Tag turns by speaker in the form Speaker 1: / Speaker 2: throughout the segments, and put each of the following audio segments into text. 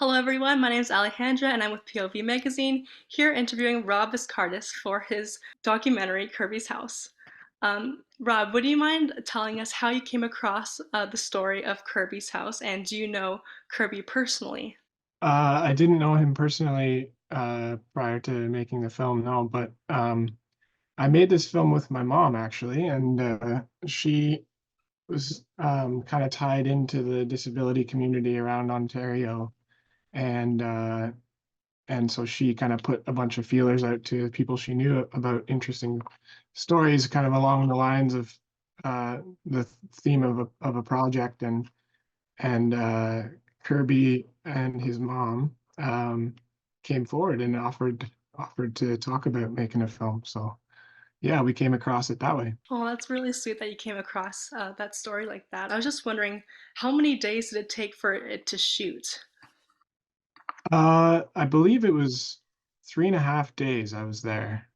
Speaker 1: Hello everyone, my name is Alejandra and I'm with POV Magazine, here interviewing Rob Viscardis for his documentary Kirby's House. Rob, would you mind telling us how you came across the story of Kirby's House, and do you know Kirby personally?
Speaker 2: I didn't know him personally prior to making the film, no, but I made this film with my mom actually, and she was kind of tied into the disability community around Ontario, and so she kind of put a bunch of feelers out to people she knew about interesting stories, kind of along the lines of the theme of a project, and Kirby and his mom came forward and offered to talk about making a film. So yeah, we came across it that way.
Speaker 1: Oh, that's really sweet that you came across that story like that. I was just wondering, how many days did it take for it to shoot?
Speaker 2: I believe it was 3.5 days I was there,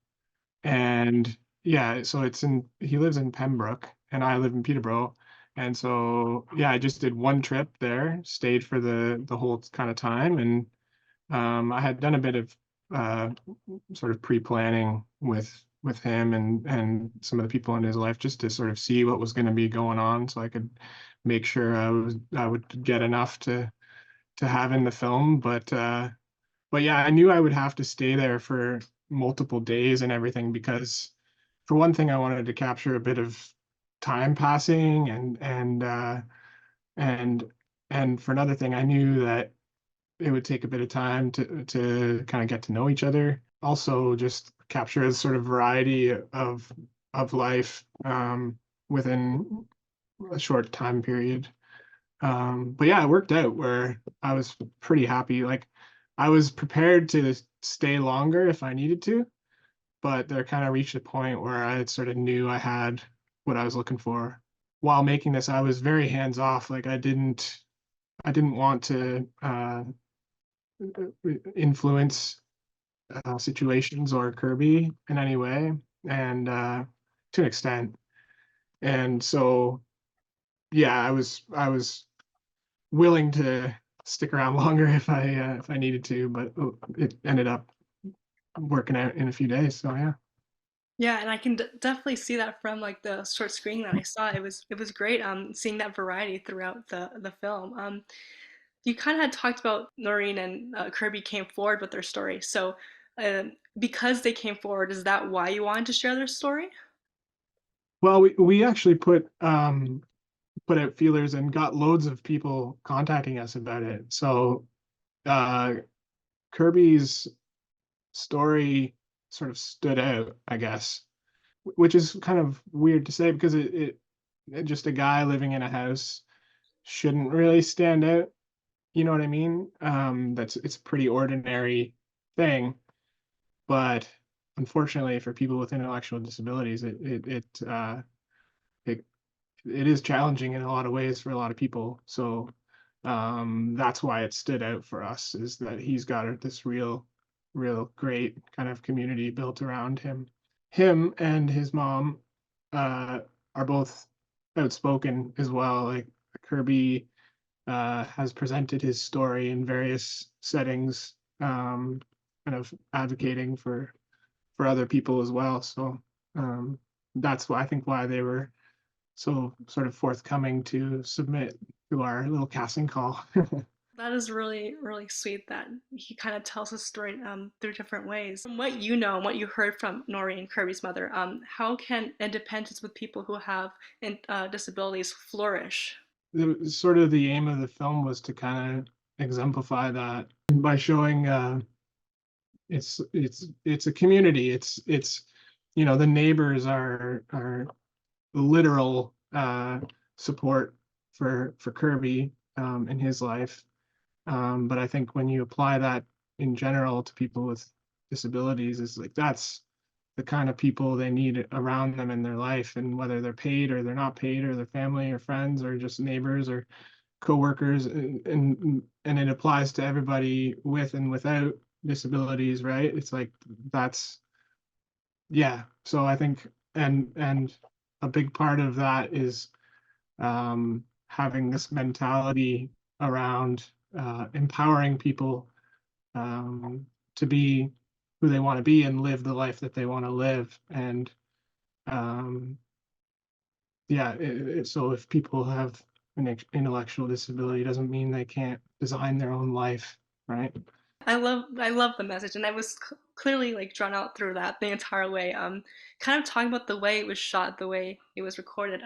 Speaker 2: and yeah, so he lives in Pembroke and I live in Peterborough. And so yeah, I just did one trip there, stayed for the whole kind of time, and I had done a bit of uh, sort of pre-planning with him and some of the people in his life, just to sort of see what was going to be going on, so I could make sure I would get enough to have in the film. But yeah, I knew I would have to stay there for multiple days and everything, because for one thing, I wanted to capture a bit of time passing, and and for another thing, I knew that it would take a bit of time to kind of get to know each other. Also, just capture a sort of variety of life within a short time period. But yeah, it worked out where I was pretty happy. Like, I was prepared to stay longer if I needed to, but there kind of reached a point where I sort of knew I had what I was looking for. While making this, I was very hands off. Like, I didn't want to influence situations or Kirby in any way, and to an extent. And so, yeah, I was willing to stick around longer if I needed to, but it ended up working out in a few days. So yeah.
Speaker 1: Yeah, and I can definitely see that from like the short screening that I saw. It was great seeing that variety throughout the film. You kind of had talked about Noreen and Kirby came forward with their story. So, because they came forward, is that why you wanted to share their story?
Speaker 2: Well, we actually put out feelers and got loads of people contacting us about it. So uh, Kirby's story sort of stood out, I guess, which is kind of weird to say, because just a guy living in a house shouldn't really stand out. You know what I mean? It's a pretty ordinary thing, but unfortunately for people with intellectual disabilities, it it is challenging in a lot of ways for a lot of people. So that's why it stood out for us, is that he's got this real great kind of community built around him. Him and his mom uh, are both outspoken as well. Like, Kirby has presented his story in various settings, kind of advocating for other people as well. So that's why I think why they were so sort of forthcoming to submit to our little casting call.
Speaker 1: That is really, really sweet that he kind of tells his story through different ways. From what you know and what you heard from Nori and Kirby's mother, how can independence with people who have disabilities flourish?
Speaker 2: Sort of the aim of the film was to kind of exemplify that by showing it's a community. It's the neighbors are literal support for Kirby in his life. But I think when you apply that in general to people with disabilities, is like that's the kind of people they need around them in their life, and whether they're paid or they're not paid, or their family or friends or just neighbors or coworkers, and it applies to everybody with and without disabilities, right? It's like that's yeah. So I think, and a big part of that is having this mentality around empowering people to be who they want to be and live the life that they want to live. And um, yeah, so if people have an intellectual disability, it doesn't mean they can't design their own life, right?
Speaker 1: I love the message, and I was clearly like drawn out through that the entire way. Kind of talking about the way it was shot, the way it was recorded.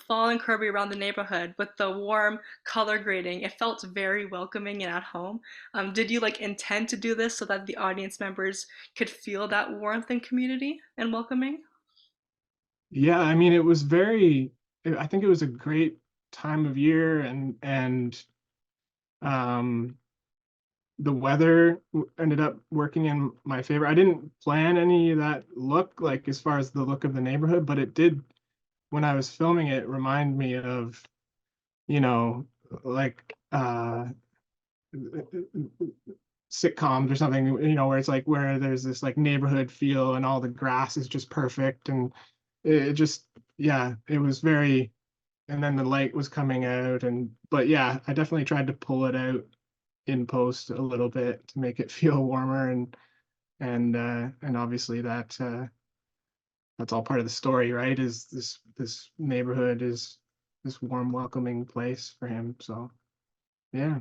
Speaker 1: Following Kirby around the neighborhood with the warm color grading, it felt very welcoming and at home. Did you like intend to do this so that the audience members could feel that warmth and community and welcoming?
Speaker 2: Yeah, I mean, it was very. I think it was a great time of year, and um, the weather ended up working in my favor. I didn't plan any of that look, like as far as the look of the neighborhood, but it did when I was filming it remind me of, you know, like sitcoms or something, where it's like where there's this like neighborhood feel and all the grass is just perfect and it just yeah, it was very and then the light was coming out and but yeah, I definitely tried to pull it out in post a little bit to make it feel warmer and obviously that's all part of the story, right? Is this neighborhood is this warm, welcoming place for him. So yeah.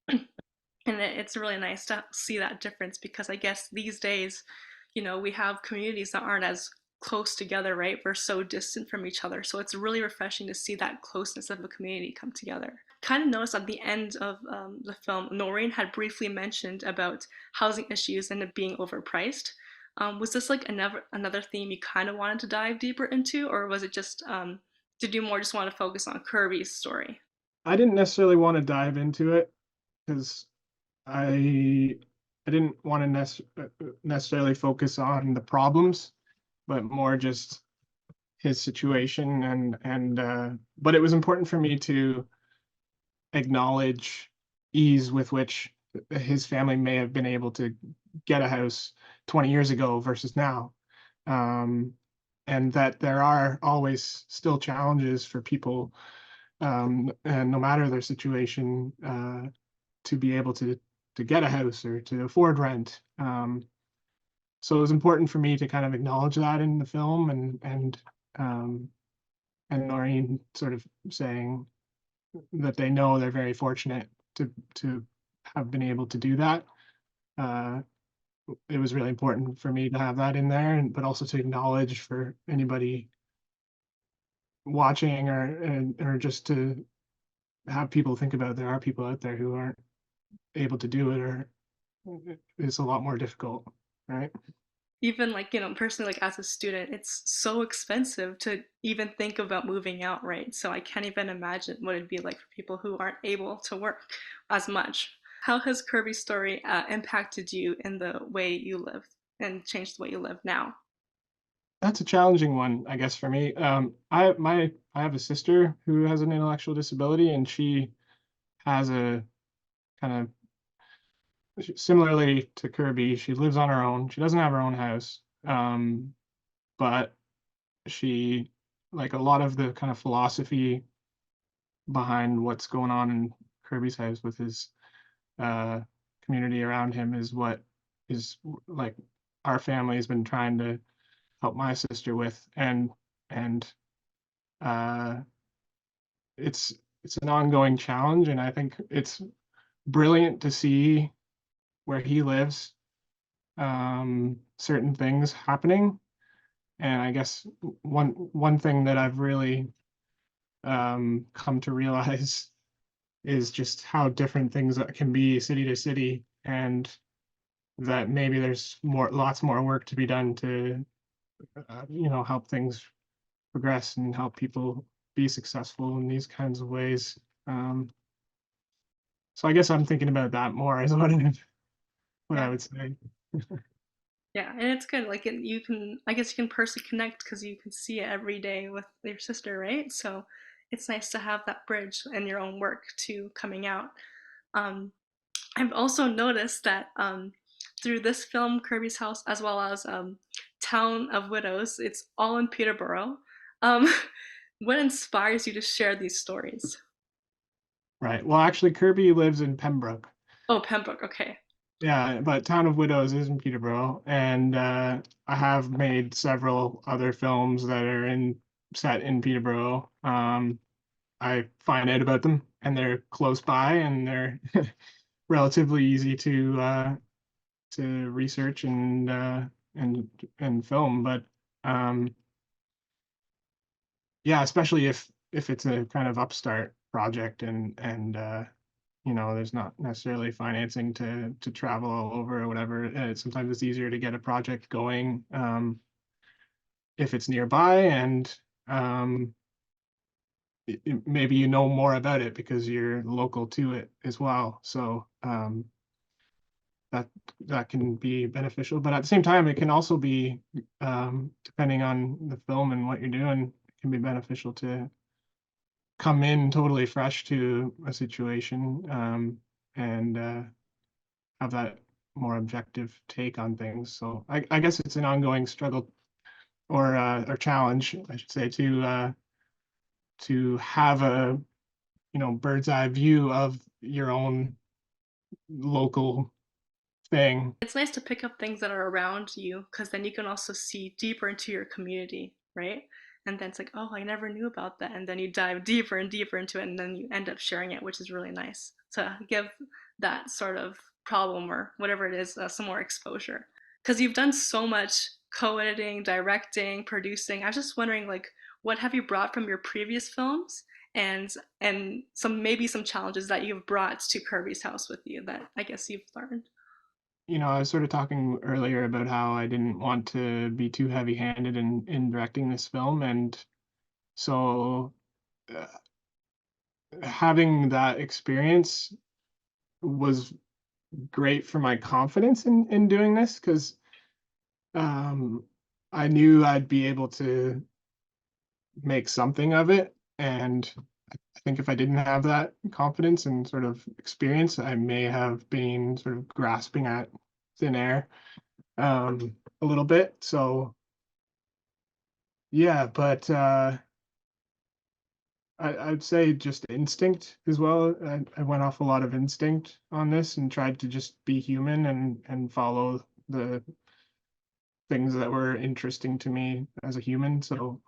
Speaker 1: And it's really nice to see that difference because I guess these days, we have communities that aren't as close together, right? We're so distant from each other. So it's really refreshing to see that closeness of a community come together. Kind of noticed at the end of the film, Noreen had briefly mentioned about housing issues and it being overpriced. Was this like another theme you kind of wanted to dive deeper into, or was it just did you more just want to focus on Kirby's story?
Speaker 2: I didn't necessarily want to dive into it because I I didn't want to necessarily focus on the problems, but more just his situation and but it was important for me to acknowledge ease with which his family may have been able to get a house 20 years ago versus now. Um, and that there are always still challenges for people, and no matter their situation, to be able to get a house or to afford rent. So it was important for me to kind of acknowledge that in the film, um, and Noreen sort of saying that they know they're very fortunate to have been able to do that. Uh, it was really important for me to have that in there, and but also to acknowledge for anybody watching or just to have people think about there are people out there who aren't able to do it or it's a lot more difficult, right?
Speaker 1: Even like personally, like as a student, it's so expensive to even think about moving out, right? So I can't even imagine what it'd be like for people who aren't able to work as much. How has Kirby's story impacted you in the way you live and changed the way you live now?
Speaker 2: That's a challenging one, I guess, for me. I have a sister who has an intellectual disability, and she has a kind similarly to Kirby. She lives on her own. She doesn't have her own house, but she like a lot of the kind of philosophy behind what's going on in Kirby's house with his uh, community around him is what is like our family has been trying to help my sister with, and uh, it's it's an ongoing challenge, and I think it's brilliant to see where he lives, certain things happening, and I guess one thing that I've really come to realize is just how different things can be city to city, and that maybe there's lots more work to be done to help things progress and help people be successful in these kinds of ways. So I guess I'm thinking about that more as what I
Speaker 1: Yeah.
Speaker 2: would say.
Speaker 1: Yeah, and it's good. Like, you can, I guess, you can personally connect because you can see it every day with your sister, right? So it's nice to have that bridge in your own work to coming out. Um, I've also noticed that through this film, Kirby's House, as well as Town of Widows, it's all in Peterborough. Um, what inspires you to share these stories?
Speaker 2: Right. Well, actually, Kirby lives in Pembroke.
Speaker 1: Oh, Pembroke. Okay.
Speaker 2: Yeah, but Town of Widows is in Peterborough, and I have made several other films that are in set in Peterborough. I find out about them, and they're close by, and they're relatively easy to research and and film. But um, yeah, especially if it's a kind of upstart project and you know, there's not necessarily financing to travel all over or whatever. Sometimes it's easier to get a project going if it's nearby and um, maybe you know more about it because you're local to it as well. So that that can be beneficial, but at the same time, it can also be depending on the film and what you're doing, it can be beneficial to come in totally fresh to a situation and have that more objective take on things. So I guess it's an ongoing struggle or challenge, I should say, to have a bird's eye view of your own local thing.
Speaker 1: It's nice to pick up things that are around you because then you can also see deeper into your community, right? And then it's like, oh, I never knew about that. And then you dive deeper and deeper into it, and then you end up sharing it, which is really nice to give that sort of problem or whatever it is some more exposure. Because you've done so much co-editing, directing, producing. I was just wondering, like, what have you brought from your previous films, and some maybe some challenges that you've brought to Kirby's house with you that I guess you've learned.
Speaker 2: I was sort of talking earlier about how I didn't want to be too heavy-handed in directing this film, and so uh, having that experience was great for my confidence in doing this because um, I knew I'd be able to make something of it, and I think if I didn't have that confidence and sort of experience, I may have been sort of grasping at thin air a little bit. So yeah, but I'd say just instinct as well. I went off a lot of instinct on this and tried to just be human and follow the things that were interesting to me as a human. So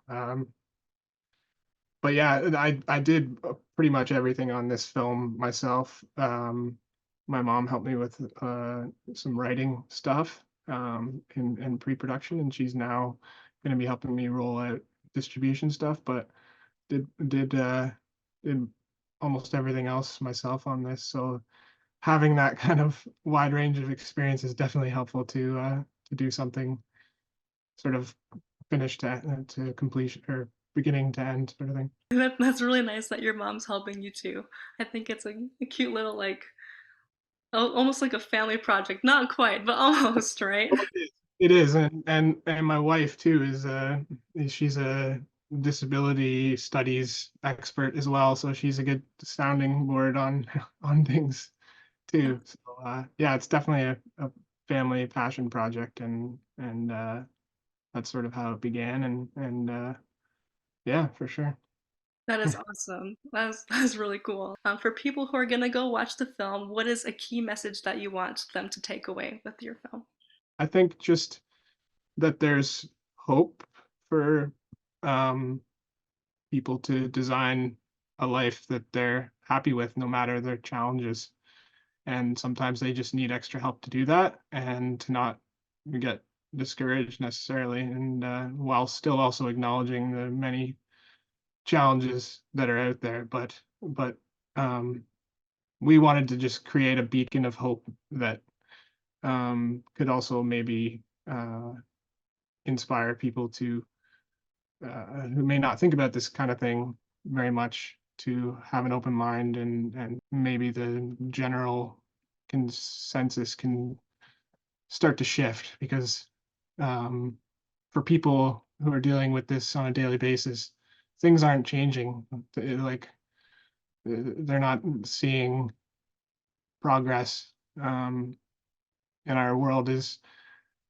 Speaker 2: but yeah, I did pretty much everything on this film myself. My mom helped me with some writing stuff in pre-production, and she's now going to be helping me roll out distribution stuff. But did almost everything else myself on this. So having that kind of wide range of experience is definitely helpful to do something sort of finished to completion or beginning to end sort of thing.
Speaker 1: That's really nice that your mom's helping you too. I think it's a cute little like almost like a family project. Not quite, but almost, right?
Speaker 2: It is, and my wife too she's a disability studies expert as well, so she's a good sounding board on on things too. So yeah, it's definitely a family passion project, and that's sort of how it began, and yeah, for sure.
Speaker 1: That is awesome. That's really cool. For people who are gonna go watch the film, what is a key message that you want them to take away with your film?
Speaker 2: I think just that there's hope for um, people to design a life that they're happy with, no matter their challenges. And sometimes they just need extra help to do that and to not get discouraged necessarily. And while still also acknowledging the many challenges that are out there, but um, we wanted to just create a beacon of hope that could also maybe inspire people to who may not think about this kind of thing very much to have an open mind and maybe the general consensus can start to shift because um, for people who are dealing with this on a daily basis, things aren't changing. Like they're not seeing progress, and our world is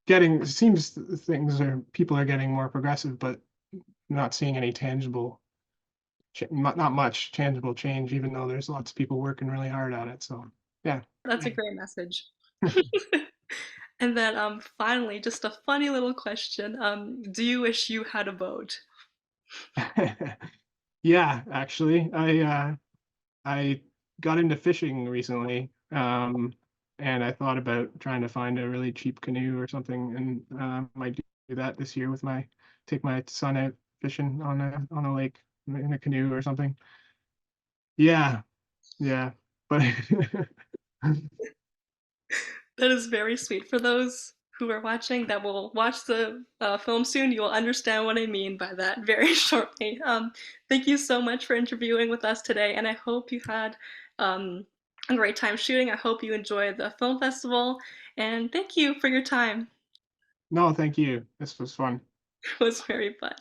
Speaker 2: getting. It seems things are people are getting more progressive, but not seeing any tangible not much tangible change, even though there's lots of people working really hard at it. So yeah.
Speaker 1: That's a great message. And then finally, just a funny little question. Do you wish you had a boat?
Speaker 2: Yeah, actually, I got into fishing recently, and I thought about trying to find a really cheap canoe or something, and might do that this year with my take my son out fishing on a lake in a canoe or something. Yeah, yeah, but
Speaker 1: That is very sweet. For those who are watching that will watch the film soon, you will understand what I mean by that very shortly. Thank you so much for interviewing with us today, and I hope you had um, a great time shooting. I hope you enjoyed the film festival, and thank you for your time.
Speaker 2: no, thank you. This was fun.
Speaker 1: It was very fun.